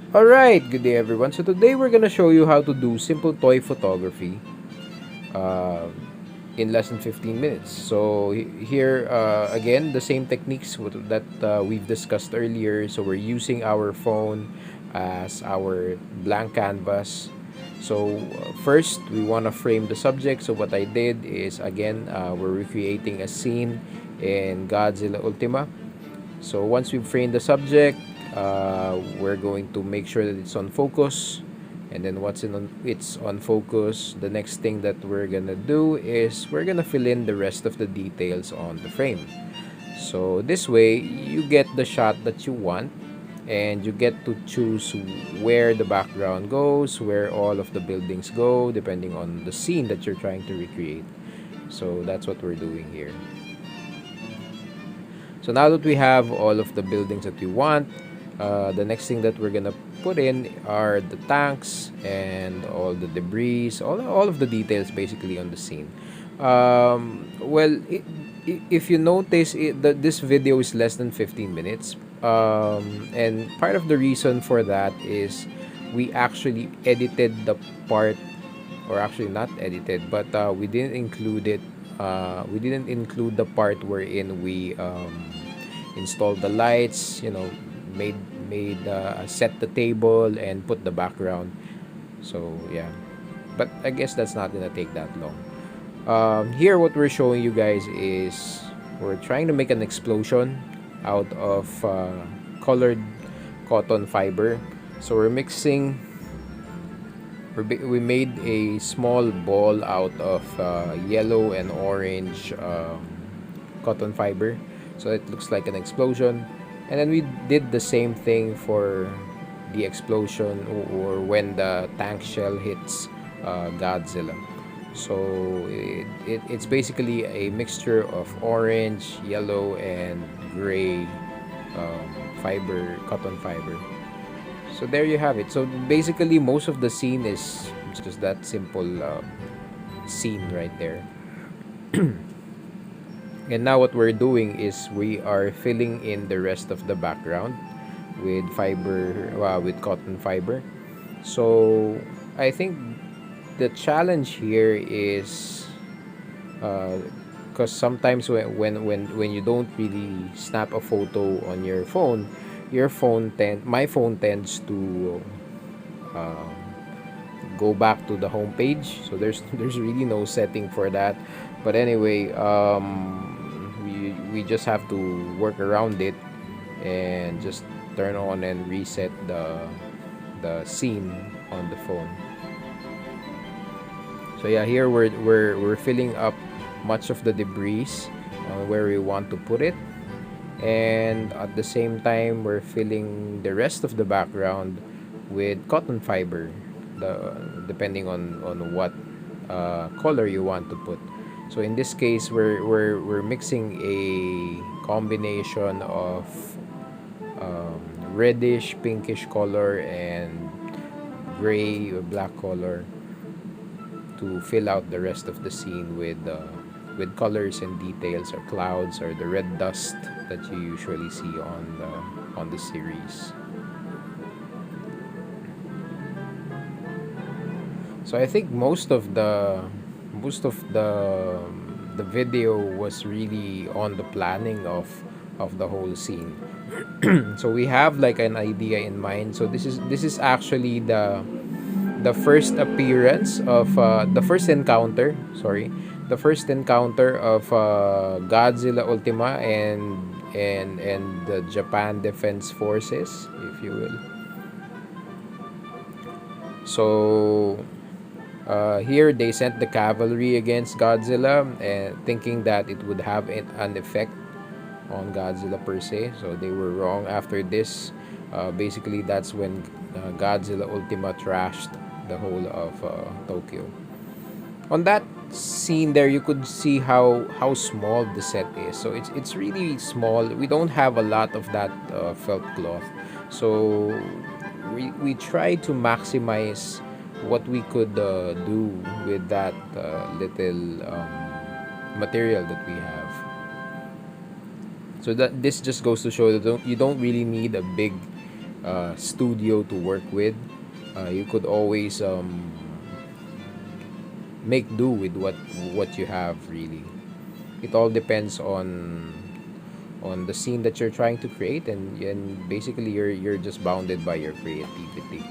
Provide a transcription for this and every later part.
Alright, good day everyone. So today we're gonna show you how to do simple toy photography uh, in less than 15 minutes. So here again, the same techniques that we've discussed earlier. So we're using our phone as our blank canvas. So first we want to frame the subject. So what I did is again, we're recreating a scene in Godzilla Ultima. So once we've framed the subject, we're going to make sure that it's on focus. And then it's on focus, the next thing that we're gonna do is we're gonna fill in the rest of the details on the frame. So this way, you get the shot that you want, and you get to choose where the background goes, where all of the buildings go, depending on the scene that you're trying to recreate. So that's what we're doing here. So now that we have all of the buildings that we want, the next thing that we're gonna put in are the tanks and all the debris, all of the details basically on the scene. If you notice, this video is less than 15 minutes. And part of the reason for that is we actually edited the part, or actually not edited, but we didn't include it. We didn't include the part wherein we installed the lights, made set the table and put the background. So yeah, but I guess that's not gonna take that long. Here what we're showing you guys is we're trying to make an explosion out of colored cotton fiber. So we made a small ball out of yellow and orange cotton fiber, so it looks like an explosion. And then we did the same thing for the explosion, or when the tank shell hits Godzilla. So it's basically a mixture of orange, yellow, and gray cotton fiber. So there you have it. So basically, most of the scene is just that simple scene right there. And now what we're doing is we are filling in the rest of the background with with cotton fiber. So I think the challenge here is because sometimes when you don't really snap a photo on your phone, my phone tends to uh, go back to the home page. So there's really no setting for that. But anyway, we just have to work around it and just turn on and reset the scene on the phone. So yeah, here we're filling up much of the debris where we want to put it, and at the same time we're filling the rest of the background with cotton fiber, depending on what color you want to put. So in this case, we're mixing a combination of reddish pinkish color and gray or black color to fill out the rest of the scene with colors and details, or clouds, or the red dust that you usually see on the series. So I think most of the video was really on the planning of the whole scene. So we have like an idea in mind. So this is actually the first appearance of the first encounter of Godzilla Ultima and the Japan Defense Forces, if you will. So here they sent the cavalry against Godzilla, thinking that it would have an effect on Godzilla per se. So they were wrong. After this, basically that's when Godzilla Ultima trashed the whole of Tokyo. On that scene there, you could see how small the set is. So it's really small. We don't have a lot of that felt cloth. So we try to maximize what we could do with that little material that we have. So that this just goes to show that you don't really need a big studio to work with. You could always make do with what you have, really. It all depends on the scene that you're trying to create, and basically you're just bounded by your creativity.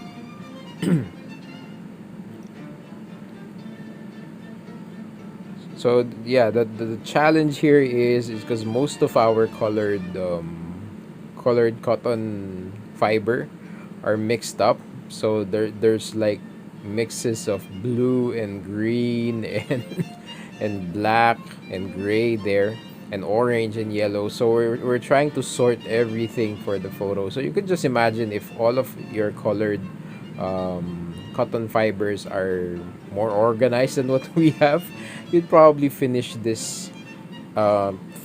So yeah, the challenge here is because most of our colored cotton fiber are mixed up. So there's like mixes of blue and green and and black and gray there, and orange and yellow. So we're trying to sort everything for the photo. So you could just imagine if all of your colored cotton fibers are more organized than what we have, you'd probably finish this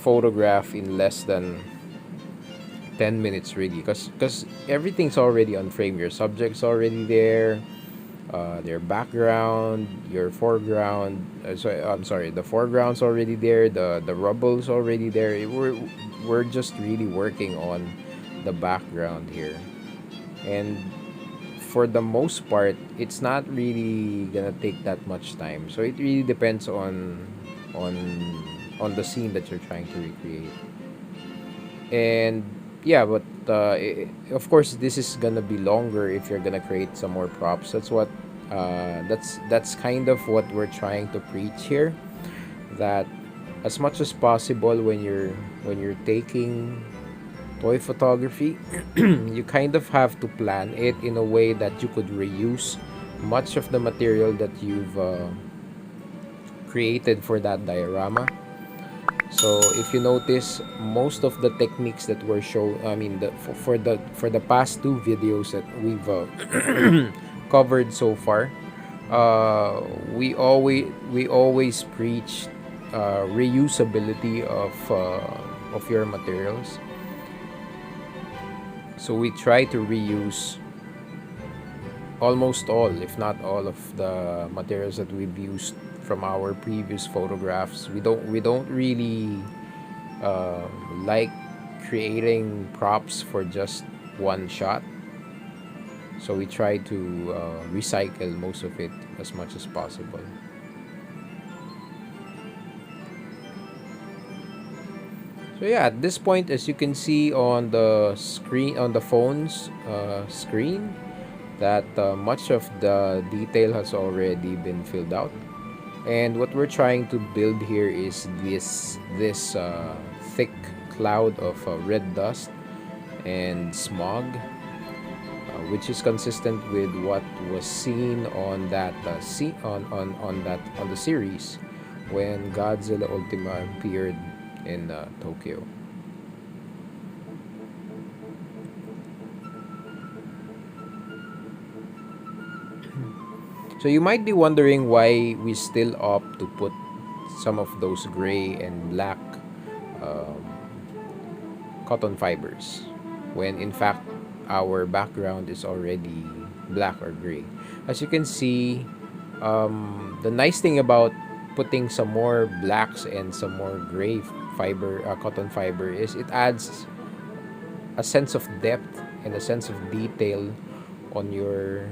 photograph in less than 10 minutes, really, because everything's already on frame. Your subject's already there, their background, your foreground. I'm sorry, the foreground's already there, the rubble's already there. We're just really working on the background here, and for the most part, it's not really gonna take that much time. So it really depends on on the scene that you're trying to recreate. And yeah, but of course, this is gonna be longer if you're gonna create some more props. That's kind of what we're trying to preach here. That as much as possible, when you're taking toy photography, you kind of have to plan it in a way that you could reuse much of the material that you've created for that diorama. So if you notice, most of the techniques that were shown, I mean, for the past two videos that we've covered so far, we always preach reusability of your materials. So we try to reuse almost all, if not all, of the materials that we've used from our previous photographs. We don't really uh, like creating props for just one shot. So we try to recycle most of it as much as possible. So yeah, at this point, as you can see on the screen, on the phone's screen, that much of the detail has already been filled out. And what we're trying to build here is this thick cloud of red dust and smog, which is consistent with what was seen on that on the series when Godzilla Ultima appeared in Tokyo. So you might be wondering why we still opt to put some of those gray and black um, cotton fibers when in fact our background is already black or gray. As you can see, the nice thing about putting some more blacks and some more gray cotton fiber, is it adds a sense of depth and a sense of detail on your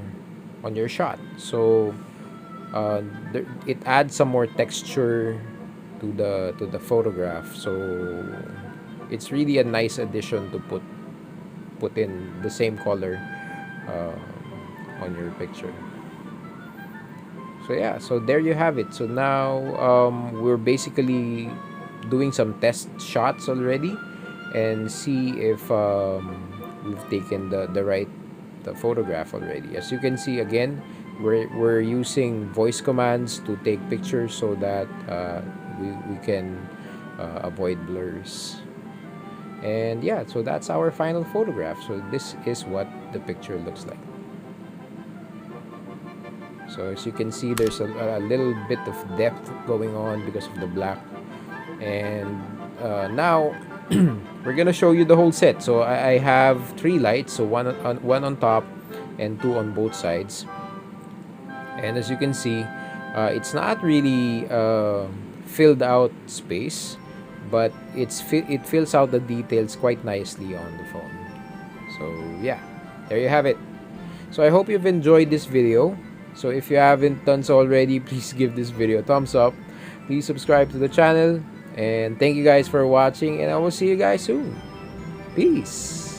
shot. So it adds some more texture to the photograph. So it's really a nice addition to put in the same color uh, on your picture. So yeah, so there you have it. So now we're basically doing some test shots already and see if we've taken the right the photograph already. As you can see, again, we're using voice commands to take pictures so that we can avoid blurs. And yeah, so that's our final photograph. So this is what the picture looks like. So as you can see, there's a little bit of depth going on because of the black. And now we're gonna show you the whole set. So I have three lights, so one on top and two on both sides. And as you can see, it's not really filled out space, but it fills out the details quite nicely on the phone. So yeah. there you have it. So I hope you've enjoyed this video. So if you haven't done so already, please give this video a thumbs up. Please subscribe to the channel. And thank you guys for watching, and I will see you guys soon. Peace.